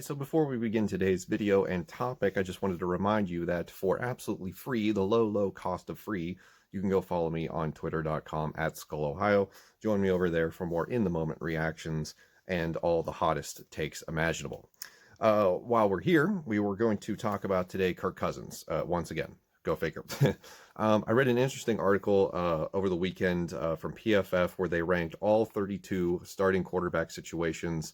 Alright, so before we begin today's video and topic, I just wanted to remind you that for absolutely free, the low cost of free, you can go follow me on twitter.com @SkullOhio. Join me over there for more in-the-moment reactions and all the hottest takes imaginable. While we're here, we were going to talk about today Kirk Cousins, once again. Go figure. I read an interesting article over the weekend from PFF where they ranked all 32 starting quarterback situations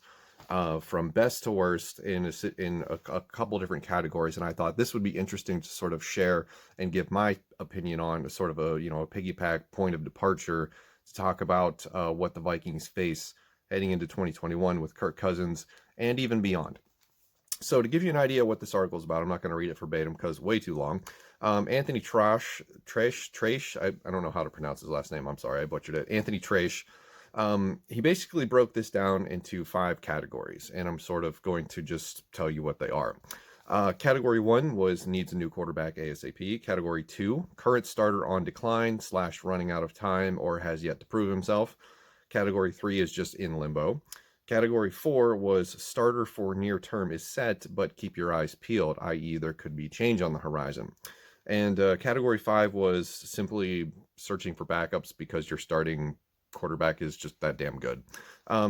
from best to worst in a couple different categories, and I thought this would be interesting to sort of share and give my opinion on, sort of a a piggyback point of departure to talk about what the Vikings face heading into 2021 with Kirk Cousins and even beyond. So to give you an idea what this article is about, I'm not going to read it verbatim because way too long. Anthony Treash, I don't know how to pronounce his last name. I'm sorry, I butchered it. Anthony Treash. He basically broke this down into 5 categories, and I'm sort of going to just tell you what they are. Category 1 was needs a new quarterback ASAP. Category 2, current starter on decline / running out of time or has yet to prove himself. Category 3 is just in limbo. Category 4 was starter for near term is set, but keep your eyes peeled, i.e. there could be change on the horizon. And category 5 was simply searching for backups because your starting quarterback is just that damn good.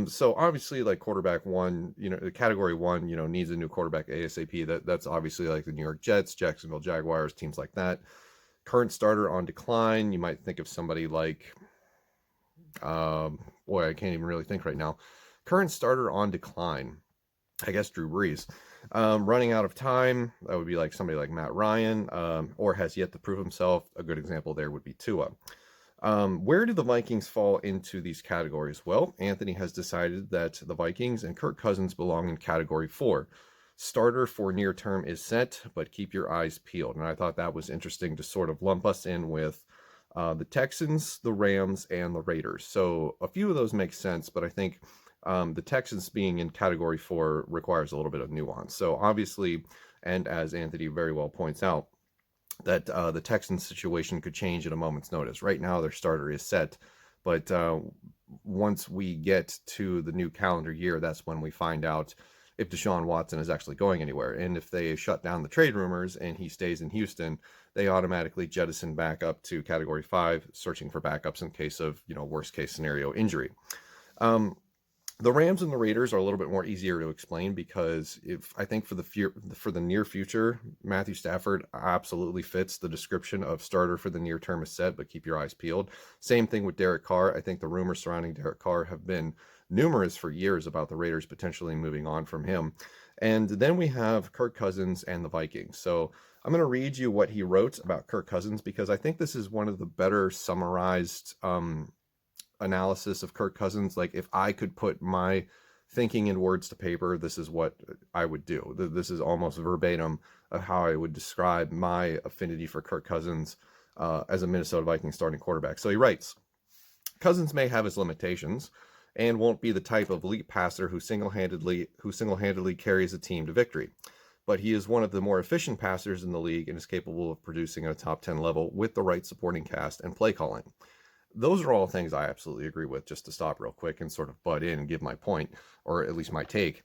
So obviously, like quarterback 1, category 1, needs a new quarterback ASAP. That's obviously like the New York Jets, Jacksonville Jaguars, teams like that. Current starter on decline, you might think of somebody like, boy, I can't even really think right now. Current starter on decline, I guess Drew Brees. Running out of time, that would be like somebody like Matt Ryan, or has yet to prove himself. A good example there would be Tua. Where do the Vikings fall into these categories? Well, Anthony has decided that the Vikings and Kirk Cousins belong in category 4. Starter for near term is set, but keep your eyes peeled. And I thought that was interesting to sort of lump us in with the Texans, the Rams, and the Raiders. So a few of those make sense, but I think the Texans being in category 4 requires a little bit of nuance. So obviously, and as Anthony very well points out, that the Texans situation could change at a moment's notice. Right now, their starter is set, but once we get to the new calendar year, that's when we find out if Deshaun Watson is actually going anywhere. And if they shut down the trade rumors and he stays in Houston, they automatically jettison back up to category 5, searching for backups in case of, worst case scenario injury. The Rams and the Raiders are a little bit more easier to explain because I think for the near future, Matthew Stafford absolutely fits the description of starter for the near term is set, but keep your eyes peeled. Same thing with Derek Carr. I think the rumors surrounding Derek Carr have been numerous for years about the Raiders potentially moving on from him. And then we have Kirk Cousins and the Vikings. So I'm going to read you what he wrote about Kirk Cousins because I think this is one of the better summarized analysis of Kirk Cousins. Like if I could put my thinking in words to paper, this is what I would do. This is almost verbatim of how I would describe my affinity for Kirk Cousins as a Minnesota Vikings starting quarterback. So he writes, Cousins may have his limitations and won't be the type of elite passer who single-handedly carries a team to victory. But he is one of the more efficient passers in the league and is capable of producing at a top 10 level with the right supporting cast and play calling. Those are all things I absolutely agree with. Just to stop real quick and sort of butt in and give my point, or at least my take.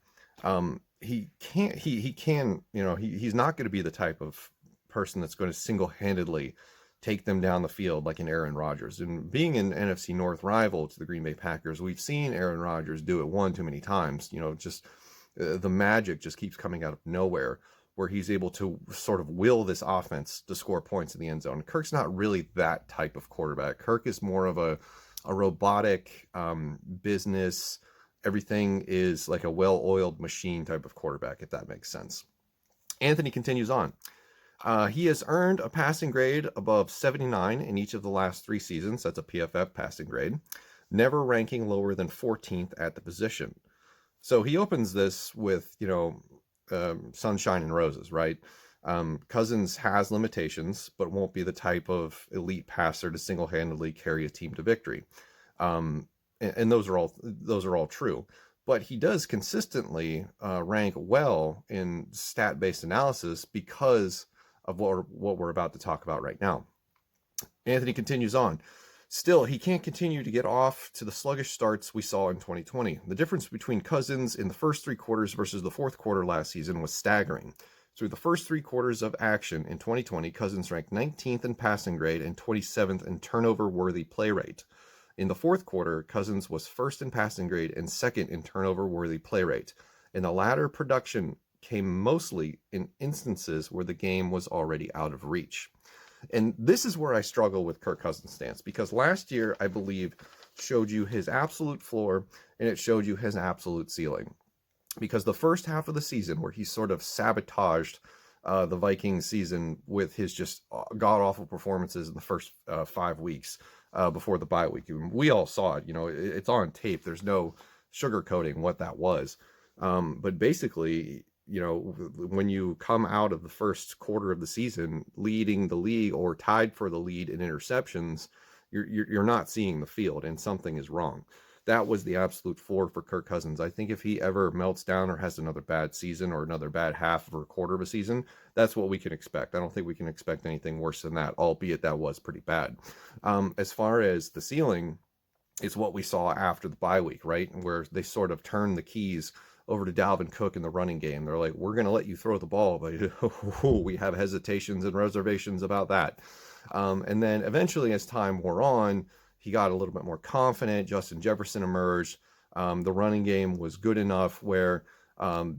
He's not going to be the type of person that's going to single-handedly take them down the field like an Aaron Rodgers. And being an NFC North rival to the Green Bay Packers, we've seen Aaron Rodgers do it one too many times. Just the magic just keeps coming out of nowhere, where he's able to sort of will this offense to score points in the end zone. Kirk's not really that type of quarterback. Kirk is more of a robotic business. Everything is like a well-oiled machine type of quarterback, if that makes sense. Anthony continues on. He has earned a passing grade above 79 in each of the last 3 seasons. That's a PFF passing grade. Never ranking lower than 14th at the position. So he opens this with, sunshine and roses, right? Cousins has limitations, but won't be the type of elite passer to single-handedly carry a team to victory. And those are all true. But he does consistently rank well in stat-based analysis because of what we're about to talk about right now. Anthony continues on. Still, he can't continue to get off to the sluggish starts we saw in 2020. The difference between Cousins in the first 3 quarters versus the fourth quarter last season was staggering. Through the first 3 quarters of action in 2020, Cousins ranked 19th in passing grade and 27th in turnover-worthy play rate. In the fourth quarter, Cousins was first in passing grade and second in turnover-worthy play rate. In the latter, production came mostly in instances where the game was already out of reach. And this is where I struggle with Kirk Cousins' stance, because last year, I believe, showed you his absolute floor and it showed you his absolute ceiling. Because the first half of the season, where he sort of sabotaged the Vikings season with his just god-awful performances in the first 5 weeks before the bye week. We all saw it. It's on tape. There's no sugarcoating what that was. But basically, when you come out of the first quarter of the season leading the league or tied for the lead in interceptions, you're not seeing the field, and something is wrong. That was the absolute floor for Kirk Cousins. I think if he ever melts down or has another bad season or another bad half or a quarter of a season, that's what we can expect. I don't think we can expect anything worse than that, albeit that was pretty bad. As far as the ceiling, it's what we saw after the bye week, right? Where they sort of turned the keys over to Dalvin Cook in the running game. They're like, we're going to let you throw the ball, but we have hesitations and reservations about that. And then eventually, as time wore on, he got a little bit more confident. Justin Jefferson emerged. The running game was good enough where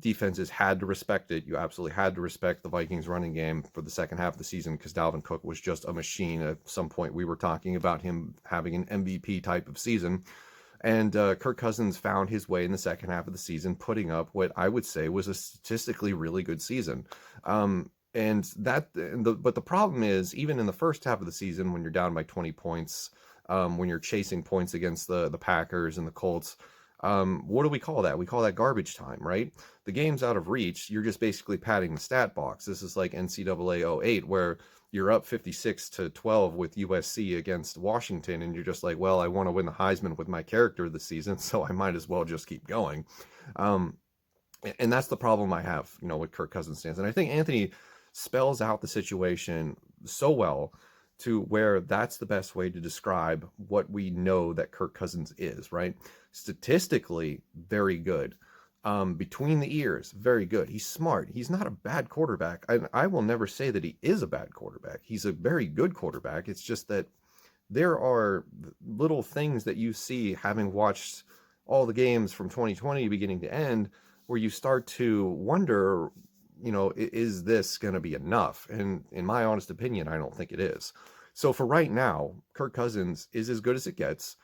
defenses had to respect it. You absolutely had to respect the Vikings running game for the second half of the season, because Dalvin Cook was just a machine. At some point, we were talking about him having an MVP type of season. And Kirk Cousins found his way in the second half of the season, putting up what I would say was a statistically really good season. But the problem is, even in the first half of the season, when you're down by 20 points, when you're chasing points against the Packers and the Colts, what do we call that? We call that garbage time, right? The game's out of reach. You're just basically padding the stat box. This is like NCAA 08, where you're up 56-12 with USC against Washington, and you're just like, well, I want to win the Heisman with my character this season, so I might as well just keep going. And that's the problem I have, with Kirk Cousins' stance. And I think Anthony spells out the situation so well, to where that's the best way to describe what we know that Kirk Cousins is, right? Statistically, very good. Between the ears, very good. He's smart. He's not a bad quarterback. I will never say that he is a bad quarterback. He's a very good quarterback. It's just that there are little things that you see, having watched all the games from 2020 beginning to end, where you start to wonder, is this going to be enough? And in my honest opinion, I don't think it is. So for right now, Kirk Cousins is as good as it gets.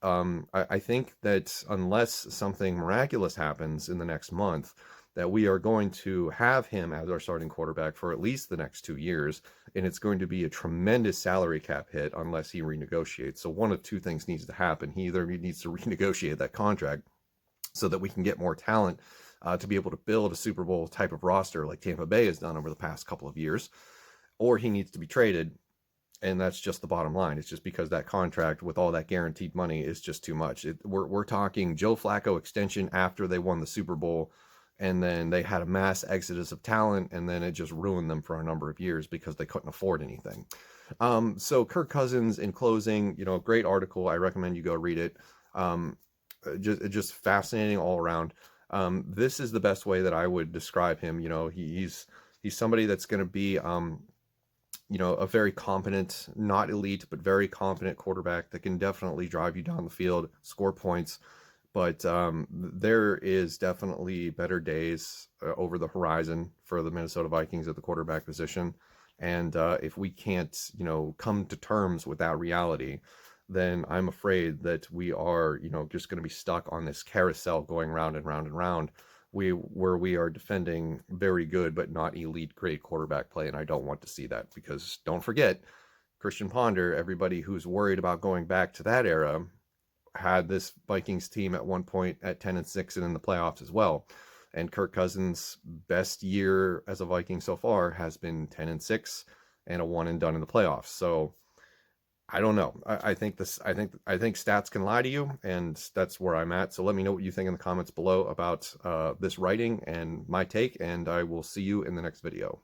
I think that unless something miraculous happens in the next month, that we are going to have him as our starting quarterback for at least the next 2 years. And it's going to be a tremendous salary cap hit unless he renegotiates. So one of two things needs to happen. He either needs to renegotiate that contract so that we can get more talent to be able to build a Super Bowl type of roster like Tampa Bay has done over the past couple of years, or he needs to be traded. And that's just the bottom line. It's just because that contract with all that guaranteed money is just too much. We're talking Joe Flacco extension after they won the Super Bowl, and then they had a mass exodus of talent, and then it just ruined them for a number of years because they couldn't afford anything. So Kirk Cousins, in closing, great article. I recommend you go read it. Just fascinating all around. This is the best way that I would describe him. He's somebody that's going to be a very competent, not elite, but very competent quarterback that can definitely drive you down the field, score points. But there is definitely better days over the horizon for the Minnesota Vikings at the quarterback position. And if we can't, come to terms with that reality, then I'm afraid that we are, just going to be stuck on this carousel going round and round and round, where we are defending very good but not elite grade quarterback play. And I don't want to see that, because don't forget, Christian Ponder, everybody who's worried about going back to that era, had this Vikings team at one point at 10-6 and in the playoffs as well. And Kirk Cousins' best year as a Viking so far has been 10-6 and a one and done in the playoffs. So I don't know. I think stats can lie to you, and that's where I'm at. So let me know what you think in the comments below about this writing and my take, and I will see you in the next video.